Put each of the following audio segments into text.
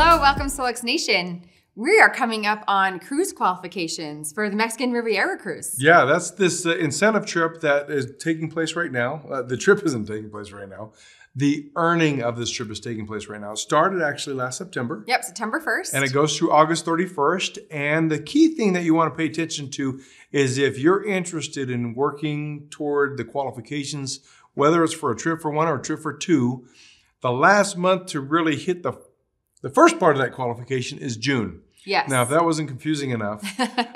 Hello, welcome Solex Nation. We are coming up on cruise qualifications for the Mexican Riviera cruise. Yeah, that's this incentive trip that is taking place right now. The trip isn't taking place right now. The earning of this trip is taking place right now. It started actually last September. Yep, September 1st. And it goes through August 31st. And the key thing that you want to pay attention to is if you're interested in working toward the qualifications, whether it's for a trip for one or a trip for two, the last month to really hit the first part of that qualification is June. Yes. Now, if that wasn't confusing enough,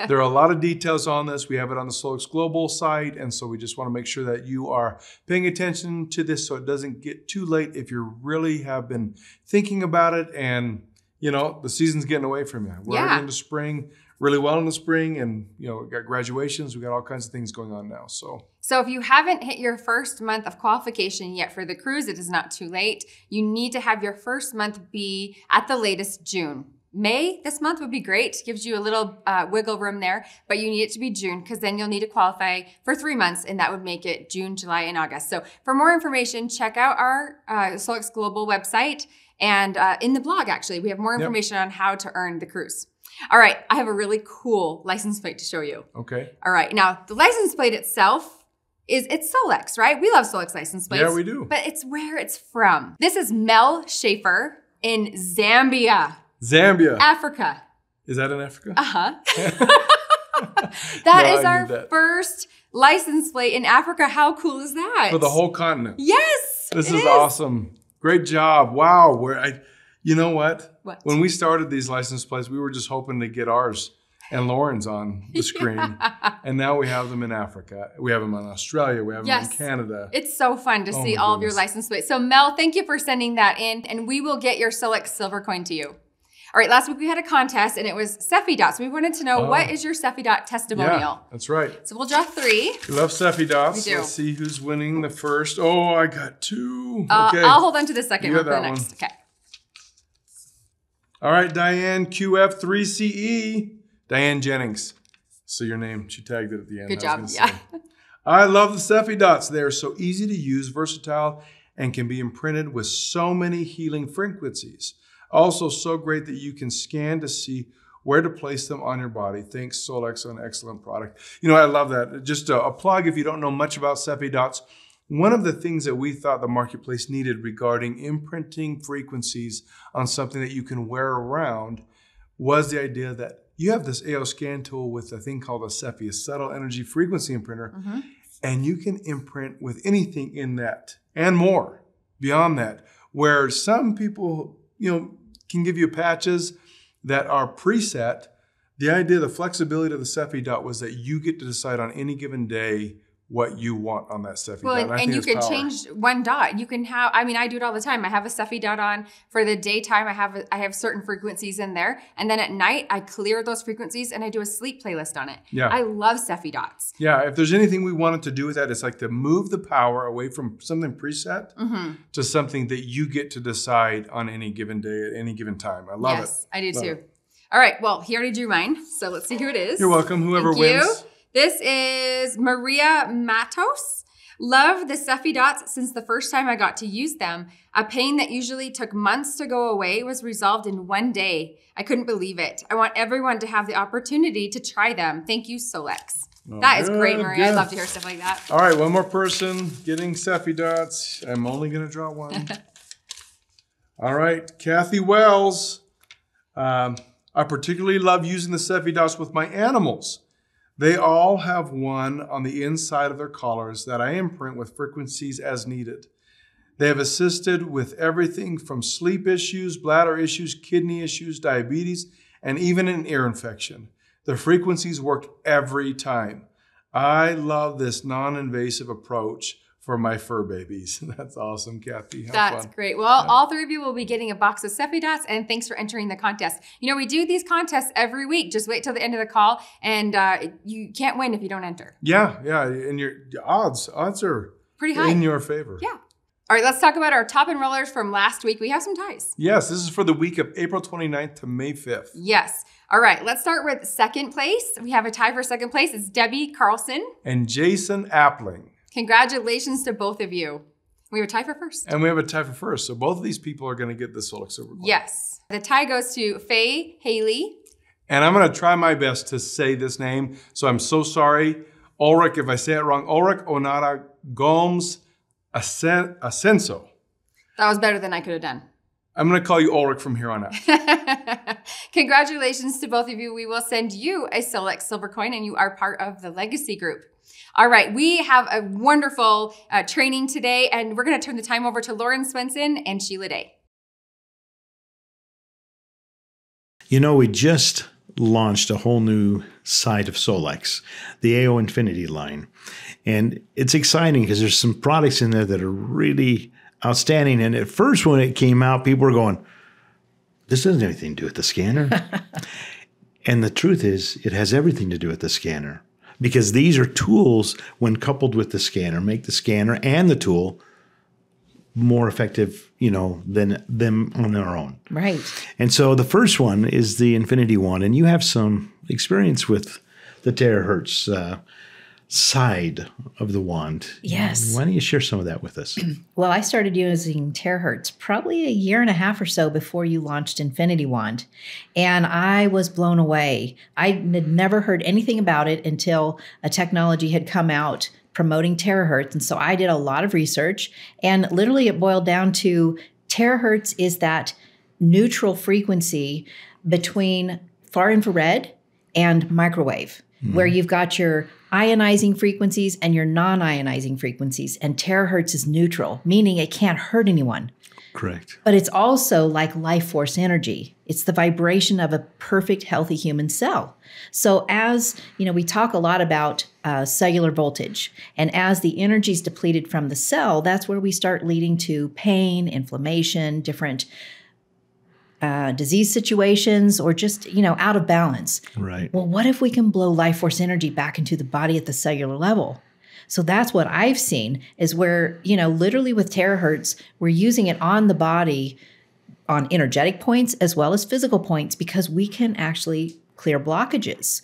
there are a lot of details on this. We have it on the Solex Global site, and so we just want to make sure that you are paying attention to this so it doesn't get too late if you really have been thinking about it and, you know, the season's getting away from you. We're already into spring, really well in the spring, and, you know, we've got graduations, we've got all kinds of things going on now. So if you haven't hit your first month of qualification yet for the cruise, it is not too late. You need to have your first month be at the latest June. May this month would be great. Gives you a little wiggle room there, but you need it to be June because then you'll need to qualify for 3 months, and that would make it June, July, and August. So for more information, check out our Solex Global website, and in the blog, actually, we have more information on how to earn the cruise. All right, I have a really cool license plate to show you. Okay. All right, now the license plate itself it's Solex, right? We love Solex license plates. Yeah, we do. But it's where it's from. This is Mel Schaefer in Zambia. Zambia. Africa. Is that in Africa? Uh-huh. That is our first license plate in Africa. How cool is that? For the whole continent. Yes. This is awesome. Great job. Wow. You know what? What? When we started these license plates, we were just hoping to get ours and Lauren's on the screen. And now we have them in Africa. We have them in Australia. We have them in Canada. It's so fun to see all of your license plates. So Mel, thank you for sending that in, and we will get your Solex silver coin to you. All right, last week we had a contest, and it was Cepheid dots. We wanted to know, what is your Cepheid dot testimonial? Yeah, that's right. So we'll draw 3. We love Cepheid dots. We do. Let's see who's winning the first. Oh, I got 2. Okay. I'll hold on to the second one for the next. One. Okay. All right, Diane, QF3CE. Diane Jennings. So your name, she tagged it at the end. Good job, I love the Cepheid dots. They are so easy to use, versatile, and can be imprinted with so many healing frequencies. Also, so great that you can scan to see where to place them on your body. Thanks, Solex, an excellent product. You know, I love that. Just a plug if you don't know much about Cepheid dots. One of the things that we thought the marketplace needed regarding imprinting frequencies on something that you can wear around was the idea that you have this AO scan tool with a thing called a Cepheid, a subtle energy frequency imprinter, and you can imprint with anything in that and more beyond that, where some people, you know, can give you patches that are preset. The idea, the flexibility of the Cepheid dot was that you get to decide on any given day what you want on that Cepheid dot. And you can change one dot. You can have, I mean, I do it all the time. I have a Cepheid dot on for the daytime. I have certain frequencies in there. And then at night, I clear those frequencies and I do a sleep playlist on it. Yeah. I love Cepheid dots. Yeah, if there's anything we wanted to do with that, it's like to move the power away from something preset to something that you get to decide on any given day at any given time. I love it. Yes, I do too. All right, well, he already drew mine. So let's see who it is. You're welcome, whoever wins. This is Maria Matos. Love the Cepheid dots since the first time I got to use them. A pain that usually took months to go away was resolved in 1 day. I couldn't believe it. I want everyone to have the opportunity to try them. Thank you, Solex. That is great, Maria. I love to hear stuff like that. All right, one more person getting Cepheid dots. I'm only going to draw one. All right, Kathy Wells. I particularly love using the Cepheid dots with my animals. They all have one on the inside of their collars that I imprint with frequencies as needed. They have assisted with everything from sleep issues, bladder issues, kidney issues, diabetes, and even an ear infection. The frequencies work every time. I love this non-invasive approach for my fur babies. That's awesome, Kathy. That's great. Well, all 3 of you will be getting a box of Cepheid dots, and thanks for entering the contest. You know, we do these contests every week. Just wait till the end of the call, and you can't win if you don't enter. Yeah, and your odds are pretty high in your favor. Yeah. All right, let's talk about our top enrollers from last week. We have some ties. Yes, this is for the week of April 29th to May 5th. Yes. All right, let's start with second place. We have a tie for second place. It's Debbie Carlson and Jason Appling. Congratulations to both of you. We have a tie for first. And we have a tie for first. So both of these people are going to get the Solix Silver Coin. Yes. The tie goes to Faye Haley. And I'm going to try my best to say this name. So I'm so sorry. Ulrich, if I say it wrong, Ulrich Onara Gomes Ascenso. That was better than I could have done. I'm going to call you Ulrich from here on out. Congratulations to both of you. We will send you a Solix Silver Coin, and you are part of the Legacy Group. All right, we have a wonderful training today, and we're going to turn the time over to Lauren Swenson and Sheila Day. You know, we just launched a whole new side of Solix, the AO Infinity line. And it's exciting because there's some products in there that are really outstanding. And at first when it came out, people were going, this doesn't have anything to do with the scanner. And the truth is, it has everything to do with the scanner. Because these are tools, when coupled with the scanner, make the scanner and the tool more effective, than them on their own. Right. And so the first one is the Infinity Wand, and you have some experience with the terahertz side of the wand. Yes. Why don't you share some of that with us? Well, I started using terahertz probably a year and a half or so before you launched Infinity Wand, and I was blown away. I had never heard anything about it until a technology had come out promoting terahertz. And so I did a lot of research, and literally it boiled down to terahertz is that neutral frequency between far infrared and microwave, where you've got your ionizing frequencies and your non-ionizing frequencies. And terahertz is neutral, meaning it can't hurt anyone. Correct. But it's also like life force energy. It's the vibration of a perfect, healthy human cell. So as, we talk a lot about cellular voltage, and as the energy is depleted from the cell, that's where we start leading to pain, inflammation, different disease situations, or just, out of balance. Right. Well, what if we can blow life force energy back into the body at the cellular level? So that's what I've seen is where, literally with terahertz, we're using it on the body on energetic points as well as physical points, because we can actually clear blockages,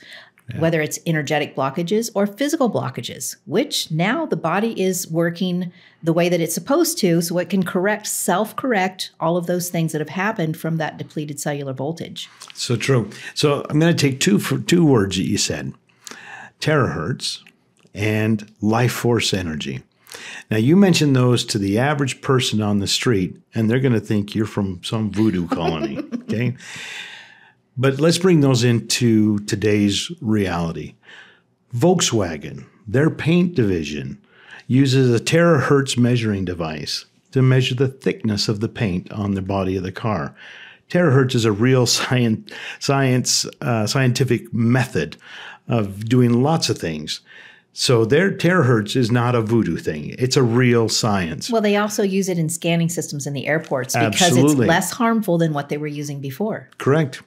whether it's energetic blockages or physical blockages, which now the body is working the way that it's supposed to, so it can self-correct all of those things that have happened from that depleted cellular voltage. So true. So I'm going to take two words that you said, terahertz and life force energy. Now, you mentioned those to the average person on the street, and they're going to think you're from some voodoo colony, okay? But let's bring those into today's reality. Volkswagen, their paint division, uses a terahertz measuring device to measure the thickness of the paint on the body of the car. Terahertz is a real scientific method of doing lots of things. So their terahertz is not a voodoo thing. It's a real science. Well, they also use it in scanning systems in the airports because Absolutely. It's less harmful than what they were using before. Correct.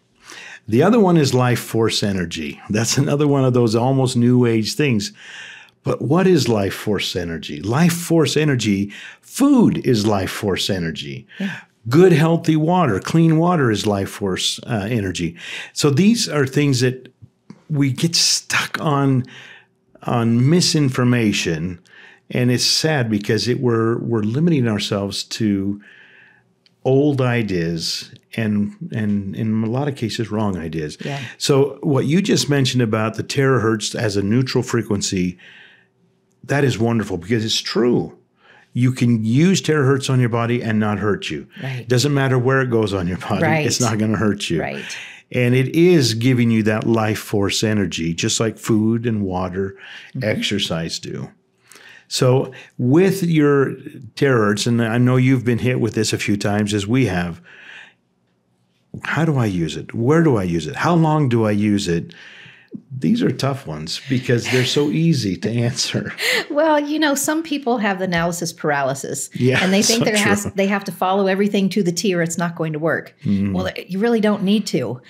The other one is life force energy. That's another one of those almost new age things. But what is life force energy? Life force energy, food is life force energy. Yeah. Good, healthy water, clean water is life force energy. So these are things that we get stuck on misinformation, and it's sad because we're limiting ourselves to old ideas and in a lot of cases wrong ideas. Yeah. So what you just mentioned about the terahertz as a neutral frequency, that is wonderful because it's true. You can use terahertz on your body and not hurt you. Right. It doesn't matter where it goes on your body. Right. It's not going to hurt you. Right. And it is giving you that life force energy, just like food and water, exercise do. So with your terahertz, and I know you've been hit with this a few times as we have, how do I use it? Where do I use it? How long do I use it? These are tough ones because they're so easy to answer. Well, some people have analysis paralysis, Yeah, and they think so they have to follow everything to the T or it's not going to work. Well, you really don't need to.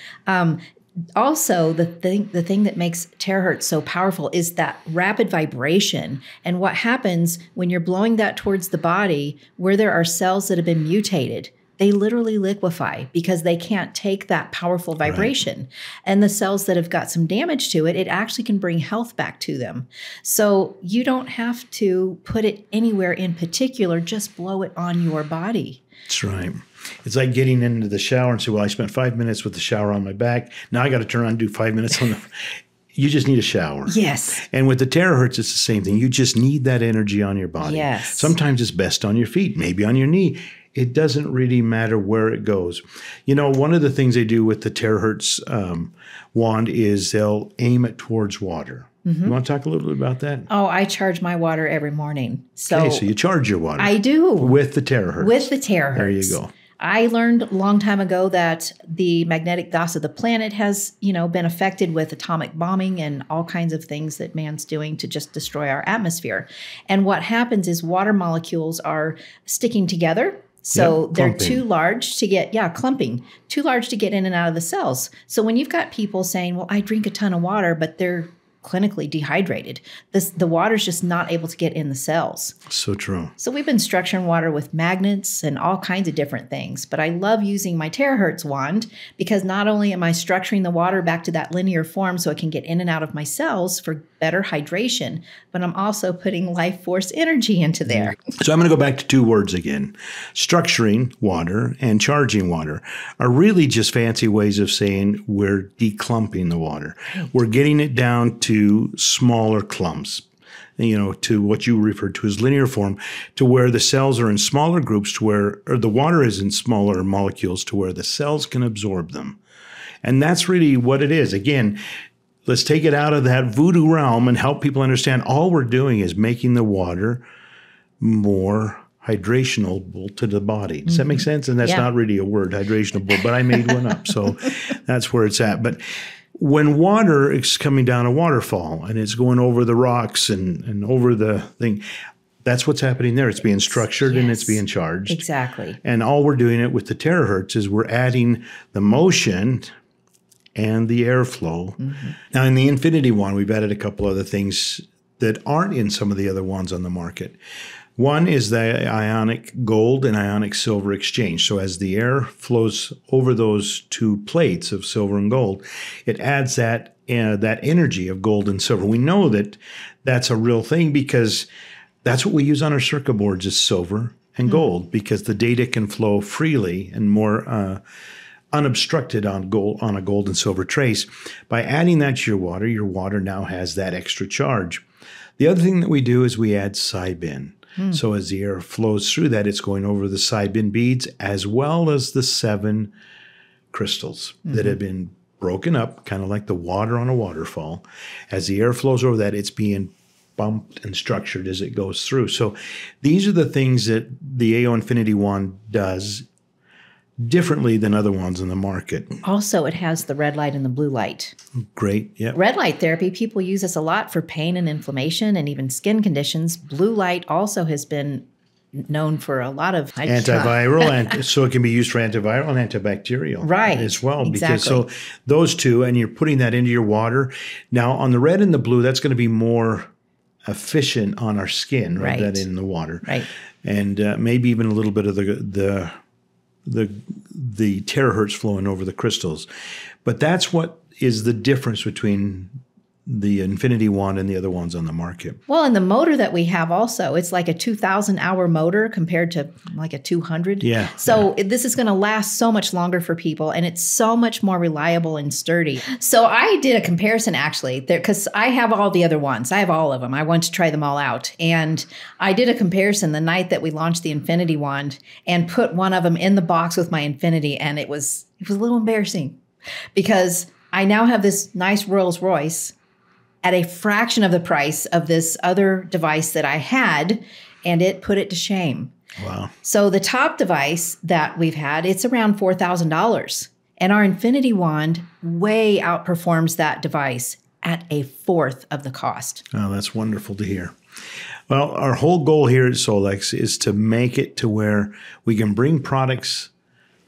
Also, the thing that makes terahertz so powerful is that rapid vibration. And what happens when you're blowing that towards the body where there are cells that have been mutated, they literally liquefy because they can't take that powerful vibration. And the cells that have got some damage to it, it actually can bring health back to them. So you don't have to put it anywhere in particular, just blow it on your body. That's right. It's like getting into the shower and say, well, I spent 5 minutes with the shower on my back. Now I got to turn around and do 5 minutes on the... You just need a shower. Yes. And with the terahertz, it's the same thing. You just need that energy on your body. Yes. Sometimes it's best on your feet, maybe on your knee. It doesn't really matter where it goes. You know, one of the things they do with the terahertz wand is they'll aim it towards water. You want to talk a little bit about that? Oh, I charge my water every morning. Okay, so you charge your water. I do. With the terahertz. With the terahertz. There you go. I learned a long time ago that the magnetic DOS of the planet has, been affected with atomic bombing and all kinds of things that man's doing to just destroy our atmosphere. And what happens is water molecules are sticking together. So they're clumping. too large to get, clumping, too large to get in and out of the cells. So when you've got people saying, well, I drink a ton of water, but they're clinically dehydrated, the water's just not able to get in the cells. So true. So we've been structuring water with magnets and all kinds of different things. But I love using my terahertz wand because not only am I structuring the water back to that linear form so it can get in and out of my cells for better hydration, but I'm also putting life force energy into there. So I'm going to go back to 2 words again. Structuring water and charging water are really just fancy ways of saying we're declumping the water. We're getting it down to smaller clumps, to what you referred to as linear form, to where the cells are in smaller groups, or the water is in smaller molecules to where the cells can absorb them. And that's really what it is. Again, let's take it out of that voodoo realm and help people understand all we're doing is making the water more hydrationable to the body. Does that make sense? And that's not really a word, hydrationable, but I made one up. So that's where it's at. But when water is coming down a waterfall and it's going over the rocks and over the thing, that's what's happening there. It's being structured and it's being charged. Exactly. And all we're doing it with the terahertz is we're adding the motion and the airflow. Now, in the Infinity Wand, we've added a couple other things that aren't in some of the other wands on the market. One is the ionic gold and ionic silver exchange. So as the air flows over those 2 plates of silver and gold, it adds that energy of gold and silver. We know that that's a real thing because that's what we use on our circuit boards is silver and gold because the data can flow freely and more unobstructed on a gold and silver trace. By adding that to your water now has that extra charge. The other thing that we do is we add SiBin. So as the air flows through that, it's going over the SiBin beads as well as the 7 crystals that have been broken up, kind of like the water on a waterfall. As the air flows over that, it's being bumped and structured as it goes through. So these are the things that the AO Infinity Wand does differently than other ones in the market. Also, it has the red light and the blue light. Great, yeah. Red light therapy, people use this a lot for pain and inflammation and even skin conditions. Blue light also has been known for a lot of antiviral, and so it can be used for antiviral and antibacterial as well. Exactly. Because so those 2, and you're putting that into your water. Now, on the red and the blue, that's going to be more efficient on our skin, right? That in the water, right? And maybe even a little bit of the terahertz flowing over the crystals. But that's what is the difference between the Infinity Wand and the other ones on the market. Well, and the motor that we have also, it's like a 2,000 hour motor compared to like a 200. Yeah. So this is going to last so much longer for people, and it's so much more reliable and sturdy. So I did a comparison actually, because I have all the other ones. I have all of them. I want to try them all out. And I did a comparison the night that we launched the Infinity Wand and put one of them in the box with my Infinity, and it was a little embarrassing because I now have this nice Rolls Royce at a fraction of the price of this other device that I had, and it put it to shame. Wow. So the top device that we've had, it's around $4,000. And our Infinity Wand way outperforms that device at a 1/4 of the cost. Oh, that's wonderful to hear. Well, our whole goal here at Solex is to make it to where we can bring products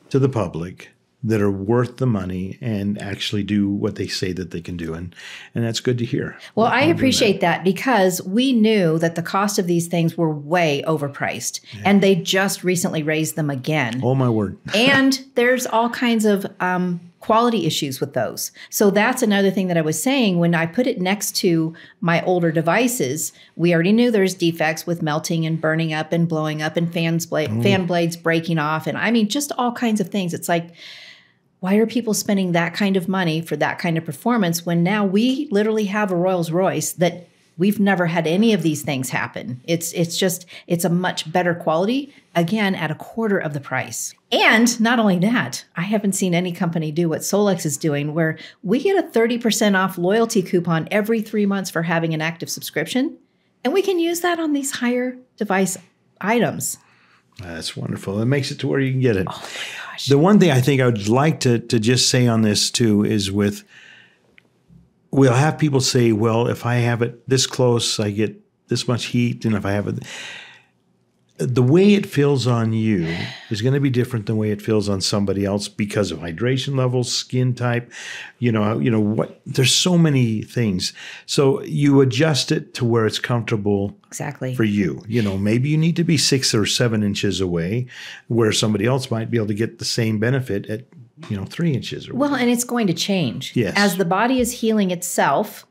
to the public that are worth the money and actually do what they say that they can do. And that's good to hear. Well, I appreciate that because we knew that the cost of these things were way overpriced, and they just recently raised them again. Oh, my word. And there's all kinds of quality issues with those. So that's another thing that I was saying. When I put it next to my older devices, we already knew there's defects with melting and burning up and blowing up and fan blades breaking off. And I mean, just all kinds of things. It's like, why are people spending that kind of money for that kind of performance when now we literally have a Rolls Royce that we've never had any of these things happen? It's a much better quality, again, at a quarter of the price. And not only that, I haven't seen any company do what Solex is doing, where we get a 30% off loyalty coupon every 3 months for having an active subscription. And we can use that on these higher device items. That's wonderful. It makes it to where you can get it. Oh my gosh. The one thing I think I would like to just say on this too is we'll have people say, well, if I have it this close, I get this much heat. And if I have it, the way it feels on you is going to be different than the way it feels on somebody else because of hydration levels, skin type, what, there's so many things. So you adjust it to where it's comfortable Exactly. for you. Maybe you need to be 6 or 7 inches away where somebody else might be able to get the same benefit at 3 inches. Well, and it's going to change. Yes. As the body is healing itself,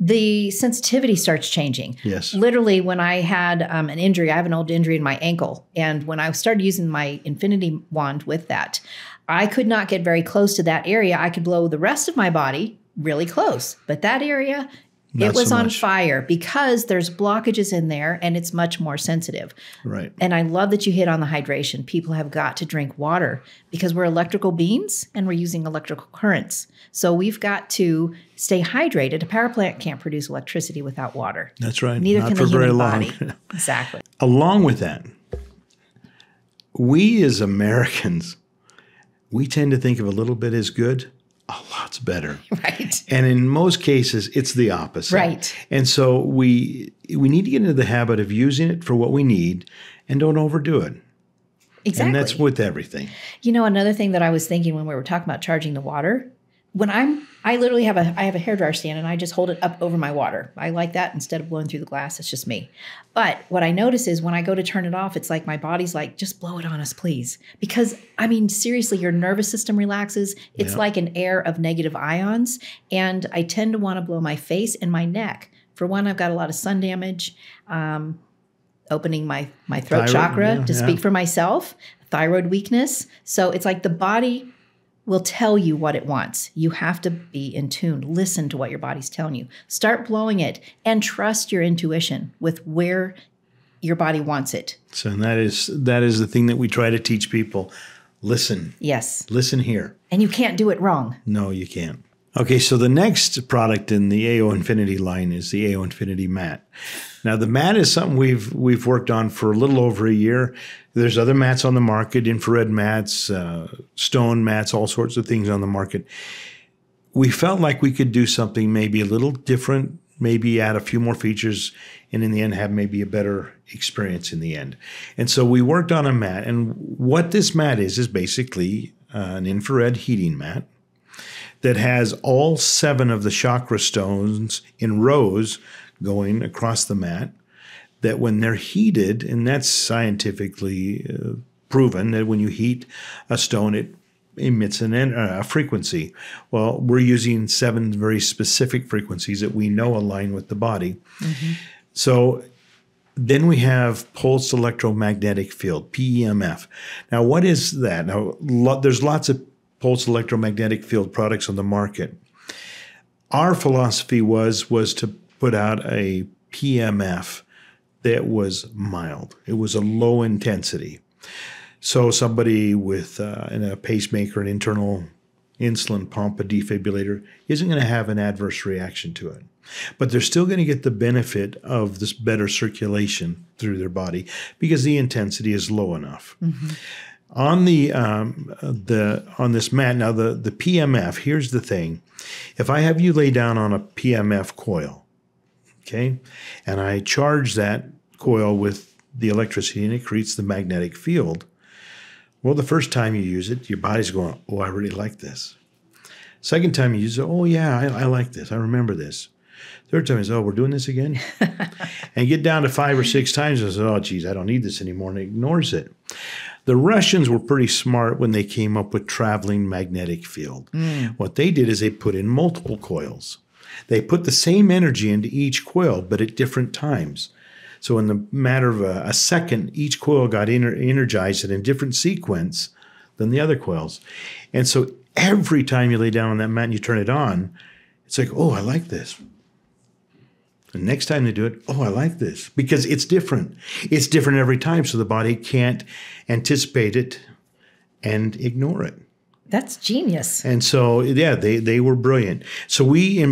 the sensitivity starts changing. Yes. Literally, when I had an injury, I have an old injury in my ankle. And when I started using my Infinity Wand with that, I could not get very close to that area. I could blow the rest of my body really close. But that area, Not it was so on much. fire because there's blockages in there and it's much more sensitive. Right. And I love that you hit on the hydration. People have got to drink water because we're electrical beings and we're using electrical currents. So we've got to stay hydrated. A power plant can't produce electricity without water. That's right. Neither Not can for the very human long. body. Exactly. Along with that, we as Americans, we tend to think of a little bit as good, a lot's better. Right. And in most cases, it's the opposite. Right. And so we need to get into the habit of using it for what we need and don't overdo it. Exactly. And that's with everything. Another thing that I was thinking when we were talking about charging the water, I literally have a hairdryer stand and I just hold it up over my water. I like that instead of blowing through the glass. It's just me. But what I notice is when I go to turn it off, it's like my body's like, just blow it on us, please. Because seriously, your nervous system relaxes. It's like an air of negative ions. And I tend to want to blow my face and my neck. For one, I've got a lot of sun damage, opening my throat Thyroid, chakra to yeah. speak for myself, thyroid weakness. So it's like the body will tell you what it wants. You have to be in tune. Listen to what your body's telling you. Start blowing it and trust your intuition with where your body wants it. So that is the thing that we try to teach people. Listen. Yes. Listen here. And you can't do it wrong. No, you can't. Okay, so the next product in the AO Infinity line is the AO Infinity mat. Now, the mat is something we've worked on for a little over a year. There's other mats on the market, infrared mats, stone mats, all sorts of things on the market. We felt like we could do something maybe a little different, maybe add a few more features, and in the end have maybe a better experience in the end. And so we worked on a mat. And what this mat is basically an infrared heating mat that has all 7 of the chakra stones in rows going across the mat, that when they're heated, and that's scientifically proven, that when you heat a stone, it emits a frequency. Well, we're using 7 very specific frequencies that we know align with the body. Mm-hmm. So then we have pulsed electromagnetic field, PEMF. Now, what is that? Now, there's lots of pulsed electromagnetic field products on the market. Our philosophy was to put out a PMF that was mild. It was a low intensity. So somebody with a pacemaker, an internal insulin pump, a defibrillator, isn't going to have an adverse reaction to it. But they're still going to get the benefit of this better circulation through their body because the intensity is low enough. Mm-hmm. On on this mat, now the PMF, here's the thing. If I have you lay down on a PMF coil, okay, and I charge that coil with the electricity and it creates the magnetic field, Well, the first time you use it, your body's going, oh, I really like this. Second time you use it, oh, yeah, I like this. I remember this. Third time is, oh, we're doing this again? And get down to 5 or 6 times and say, oh, geez, I don't need this anymore, and it ignores it. The Russians were pretty smart when they came up with traveling magnetic field. What they did is they put in multiple coils. They put the same energy into each coil, but at different times. So in the matter of a second, each coil got energized in a different sequence than the other coils. And so every time you lay down on that mat and you turn it on, it's like, oh, I like this. The next time they do it, oh, I like this, because it's different. It's different every time, so the body can't anticipate it and ignore it. That's genius. And so, yeah, they were brilliant. So we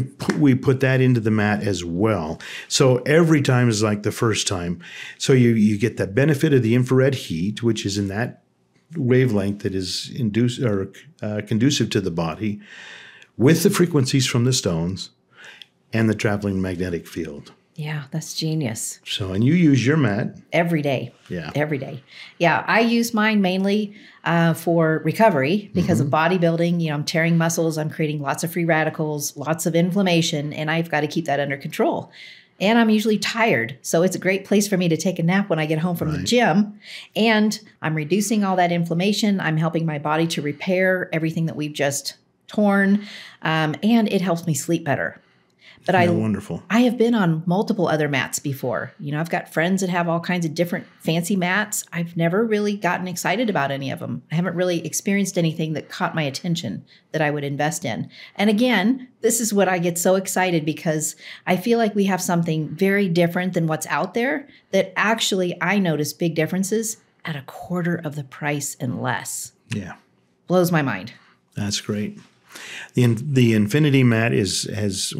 put that into the mat as well. So every time is like the first time. So you get that benefit of the infrared heat, which is in that wavelength that is conducive to the body, with the frequencies from the stones and the traveling magnetic field. Yeah, that's genius. So, and you use your mat. Every day. Yeah. Every day. Yeah, I use mine mainly for recovery because of bodybuilding. You know, I'm tearing muscles, I'm creating lots of free radicals, lots of inflammation, and I've got to keep that under control. And I'm usually tired. So it's a great place for me to take a nap when I get home from the gym. And I'm reducing all that inflammation. I'm helping my body to repair everything that we've just torn. And it helps me sleep better. But wonderful. I have been on multiple other mats before. You know, I've got friends that have all kinds of different fancy mats. I've never really gotten excited about any of them. I haven't really experienced anything that caught my attention that I would invest in. And again, this is what I get so excited because I feel like we have something very different than what's out there that actually I notice big differences at a quarter of the price and less. Yeah. Blows my mind. That's great. The Infinity mat has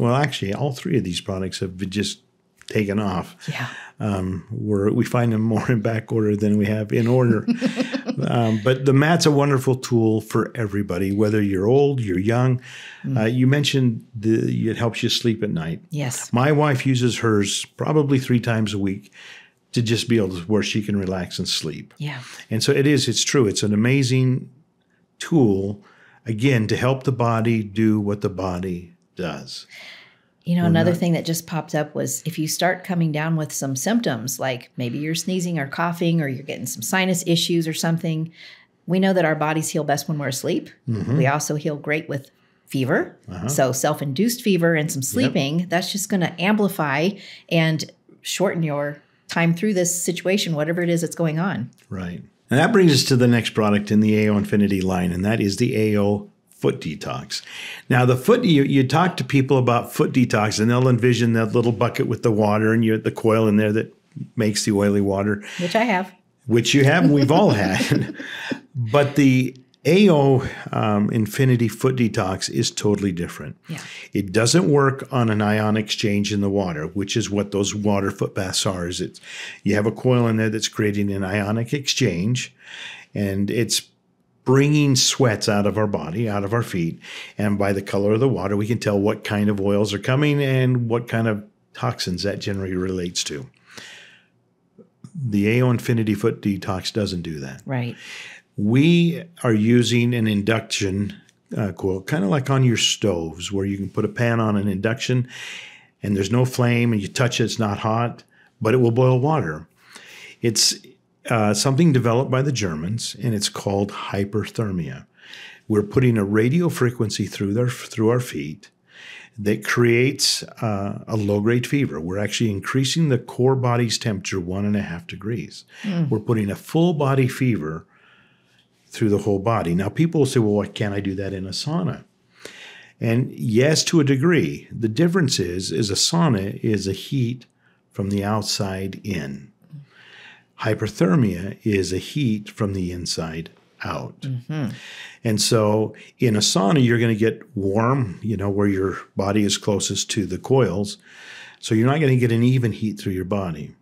actually all three of these products have just taken off. Yeah. We find them more in back order than we have in order. But the mat's a wonderful tool for everybody, whether you're old, you're young. You mentioned it helps you sleep at night. Yes. My wife uses hers probably 3 times a week to just be able to where she can relax and sleep. Yeah. And so it's true. It's an amazing tool, again, to help the body do what the body does. You know, another thing that just popped up was if you start coming down with some symptoms, like maybe you're sneezing or coughing or you're getting some sinus issues or something, we know that our bodies heal best when we're asleep. We also heal great with fever. So self-induced fever and some sleeping, that's just going to amplify and shorten your time through this situation, whatever it is that's going on. Right. And that brings us to the next product in the AO Infinity line, and that is the AO Foot Detox. Now, the foot, you talk to people about foot detox, and they'll envision that little bucket with the water and the coil in there that makes the oily water. Which I have. Which you have, and we've all had. But the AO Infinity Foot Detox is totally different. Yeah. It doesn't work on an ion exchange in the water, which is what those water foot baths are. You have a coil in there that's creating an ionic exchange, and it's bringing sweats out of our body, out of our feet. And by the color of the water, we can tell what kind of oils are coming and what kind of toxins that generally relates to. The AO Infinity Foot Detox doesn't do that. Right. We are using an induction coil, kind of like on your stoves, where you can put a pan on an induction and there's no flame and you touch it, it's not hot, but it will boil water. It's something developed by the Germans, and it's called hyperthermia. We're putting a radio frequency through our feet that creates a low-grade fever. We're actually increasing the core body's temperature 1.5 degrees. We're putting a full-body fever through the whole body. Now, people will say, well, why can't I do that in a sauna? And yes, to a degree. The difference is a sauna is a heat from the outside in. Hyperthermia is a heat from the inside out. And so in a sauna, you're going to get warm, where your body is closest to the coils. So you're not going to get an even heat through your body.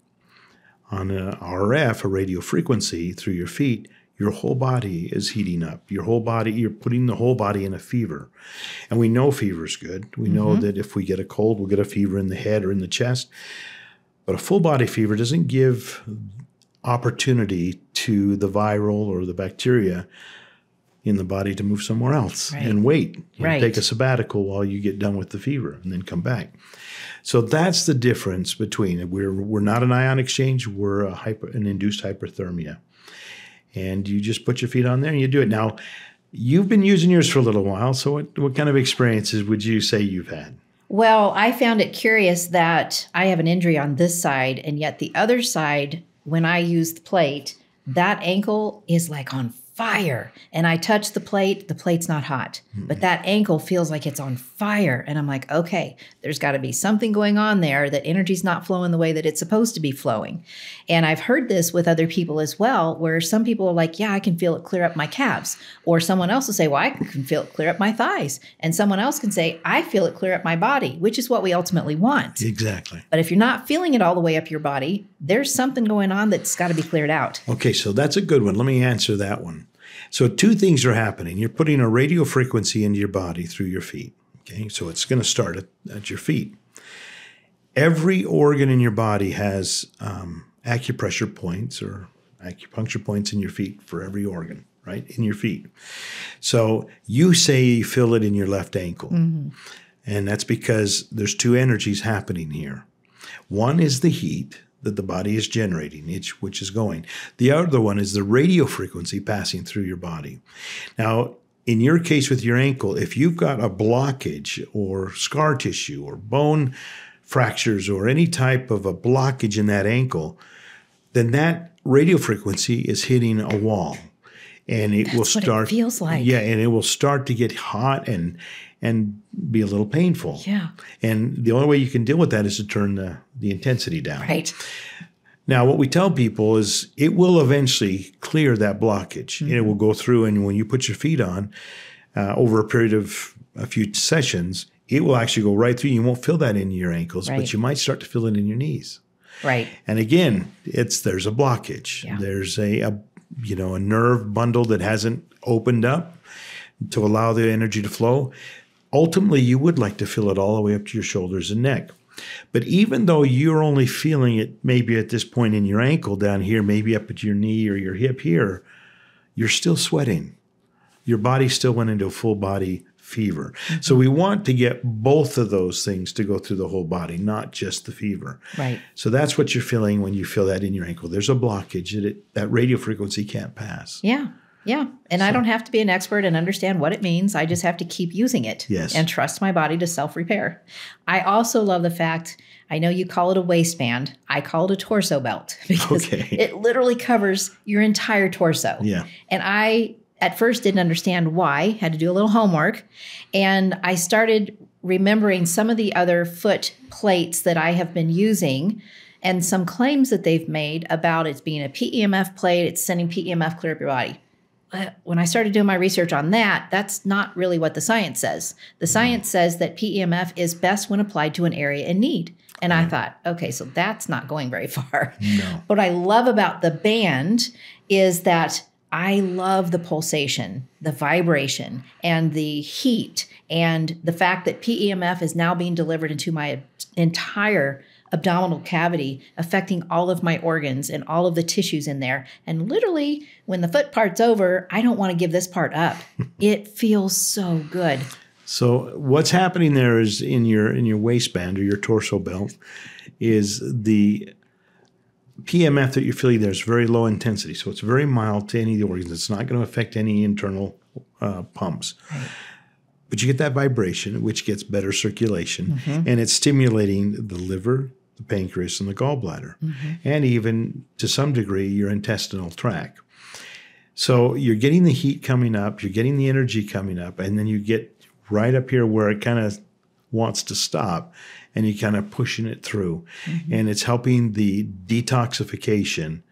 On a RF, a radio frequency, through your feet, your whole body is heating up. Your whole body, you're putting the whole body in a fever. And we know fever's good. We know that if we get a cold, we'll get a fever in the head or in the chest. But a full body fever doesn't give opportunity to the viral or the bacteria in the body to move somewhere else and wait. You know, take a sabbatical while you get done with the fever and then come back. So that's the difference between we're not an ion exchange. We're an induced hyperthermia. And you just put your feet on there and you do it. Now, you've been using yours for a little while. So what kind of experiences would you say you've had? Well, I found it curious that I have an injury on this side, and yet the other side, when I use the plate, that ankle is like on fire. And I touch the plate's not hot, but that ankle feels like it's on fire. And I'm like, okay, there's got to be something going on there, that energy's not flowing the way that it's supposed to be flowing. And I've heard this with other people as well, where some people are like, yeah, I can feel it clear up my calves. Or someone else will say, well, I can feel it clear up my thighs. And someone else can say, I feel it clear up my body, which is what we ultimately want. Exactly. But if you're not feeling it all the way up your body, there's something going on that's got to be cleared out. Okay, so that's a good one. Let me answer that one. So two things are happening. You're putting a radio frequency into your body through your feet. Okay, so it's going to start at your feet. Every organ in your body has acupressure points or acupuncture points in your feet for every organ, right, in your feet. So you say you feel it in your left ankle. And that's because there's two energies happening here. One is the heat that the body is generating, which is going. The other one is the radio frequency passing through your body. Now, in your case with your ankle, if you've got a blockage or scar tissue or bone fractures or any type of a blockage in that ankle, then that radio frequency is hitting a wall. And it will start. What it feels like. Yeah, and it will start to get hot and be a little painful. Yeah. And the only way you can deal with that is to turn the intensity down. Right. Now, what we tell people is it will eventually clear that blockage. And it will go through, and when you put your feet on, over a period of a few sessions, it will actually go right through. You won't feel that in your ankles, but you might start to feel it in your knees. Right. And again, there's a blockage. Yeah. There's a nerve bundle that hasn't opened up to allow the energy to flow. Ultimately, you would like to feel it all the way up to your shoulders and neck. But even though you're only feeling it maybe at this point in your ankle down here, maybe up at your knee or your hip here, you're still sweating. Your body still went into a full body fever. So we want to get both of those things to go through the whole body, not just the fever. Right. So that's what you're feeling when you feel that in your ankle. There's a blockage that radio frequency can't pass. Yeah. Yeah. And I don't have to be an expert and understand what it means. I just have to keep using it and trust my body to self-repair. I also love the fact, I know you call it a waistband. I call it a torso belt because it literally covers your entire torso. Yeah. And I, at first, didn't understand why, had to do a little homework. And I started remembering some of the other foot plates that I have been using and some claims that they've made about it being a PEMF plate. It's sending PEMF clear up your body. When I started doing my research on that, that's not really what the science says. The science says that PEMF is best when applied to an area in need. And I thought, okay, so that's not going very far. No. What I love about the band is that I love the pulsation, the vibration, and the heat, and the fact that PEMF is now being delivered into my entire abdominal cavity, affecting all of my organs and all of the tissues in there. And literally, when the foot part's over, I don't want to give this part up. It feels so good. So what's happening there is in your waistband or your torso belt is the PEMF that you're feeling there is very low intensity. So it's very mild to any of the organs. It's not going to affect any internal pumps. Right. But you get that vibration, which gets better circulation, and it's stimulating the liver, the pancreas, and the gallbladder, and even, to some degree, your intestinal tract. So you're getting the heat coming up, you're getting the energy coming up, and then you get right up here where it kind of wants to stop, and you're kind of pushing it through. And it's helping the detoxification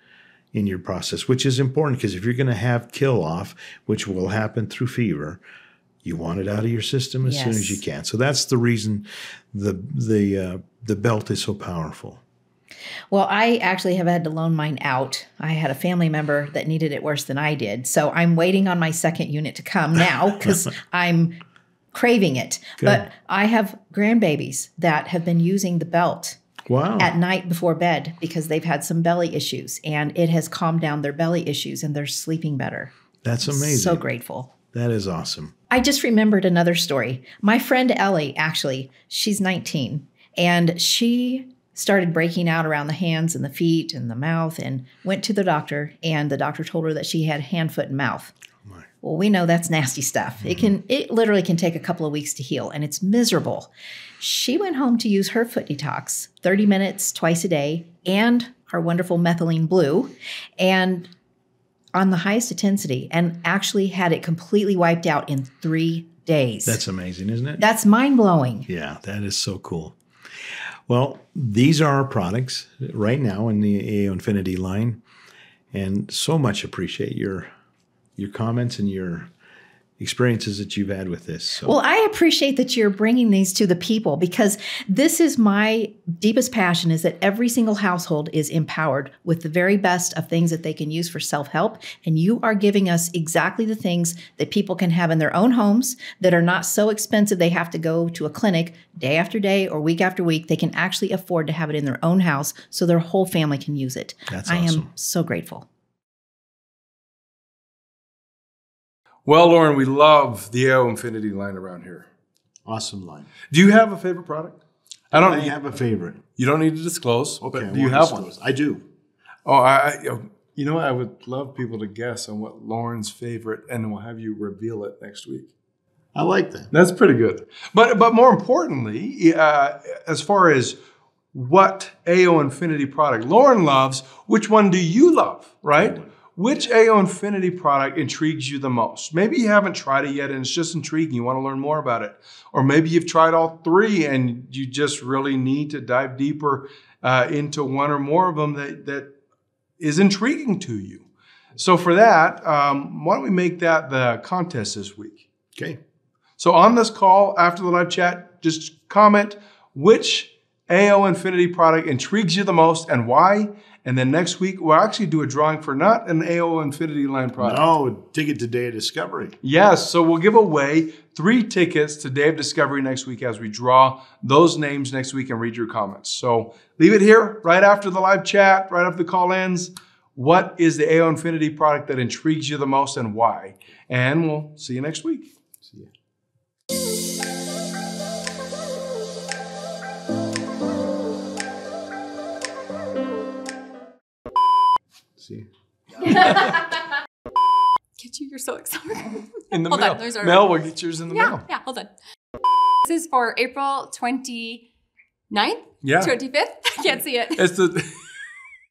in your process, which is important because if you're going to have kill off, which will happen through fever, you want it out of your system as soon as you can. So that's the reason the belt is so powerful. Well, I actually have had to loan mine out. I had a family member that needed it worse than I did. So I'm waiting on my second unit to come now because I'm craving it. Good. But I have grandbabies that have been using the belt Wow. at night before bed because they've had some belly issues, and it has calmed down their belly issues and they're sleeping better. That's amazing. So grateful. That is awesome. I just remembered another story. My friend Ellie, actually, she's 19, and she started breaking out around the hands and the feet and the mouth and went to the doctor, and the doctor told her that she had hand, foot, and mouth. Well, we know that's nasty stuff. It literally can take a couple of weeks to heal, and it's miserable. She went home to use her foot detox, 30 minutes twice a day, and our wonderful methylene blue, and on the highest intensity, and actually had it completely wiped out in 3 days. That's amazing, isn't it? That's mind-blowing. Yeah, that is so cool. Well, these are our products right now in the AO Infinity line, and so much appreciate your comments and your experiences that you've had with this. So. Well, I appreciate that you're bringing these to the people, because this is my deepest passion, is that every single household is empowered with the very best of things that they can use for self-help. And you are giving us exactly the things that people can have in their own homes that are not so expensive they have to go to a clinic day after day or week after week. They can actually afford to have it in their own house so their whole family can use it. That's I awesome. am so grateful. Well, Lauren, we love the AO Infinity line around here. Awesome line. Do you have a favorite product? I have a favorite. You don't need to disclose. Okay, but do you have one? I do. Oh, you know, I would love people to guess on what Lauren's favorite, and we'll have you reveal it next week. I like that. That's pretty good. But more importantly, as far as what AO Infinity product Lauren loves, which one do you love, right? Which AO Infinity product intrigues you the most? Maybe you haven't tried it yet and it's just intriguing. You want to learn more about it. Or maybe you've tried all three and you just really need to dive deeper into one or more of them that is intriguing to you. So for that, why don't we make that the contest this week? Okay. So on this call, after the live chat, just comment which AO Infinity product intrigues you the most and why. And then next week, we'll actually do a drawing for not an AO Infinity line product. No, ticket to Day of Discovery. Yes, so we'll give away 3 tickets to Day of Discovery next week as we draw those names next week and read your comments. So leave it here right after the live chat, right after the call ends. What is the AO Infinity product that intrigues you the most and why? And we'll see you next week. See you. See. Get you, you're so excited. In the Hold mail. on, there's our- Mel, we'll get yours in the mail. Yeah, hold on. This is for April 29th? Yeah. 25th? I can't see it. It's the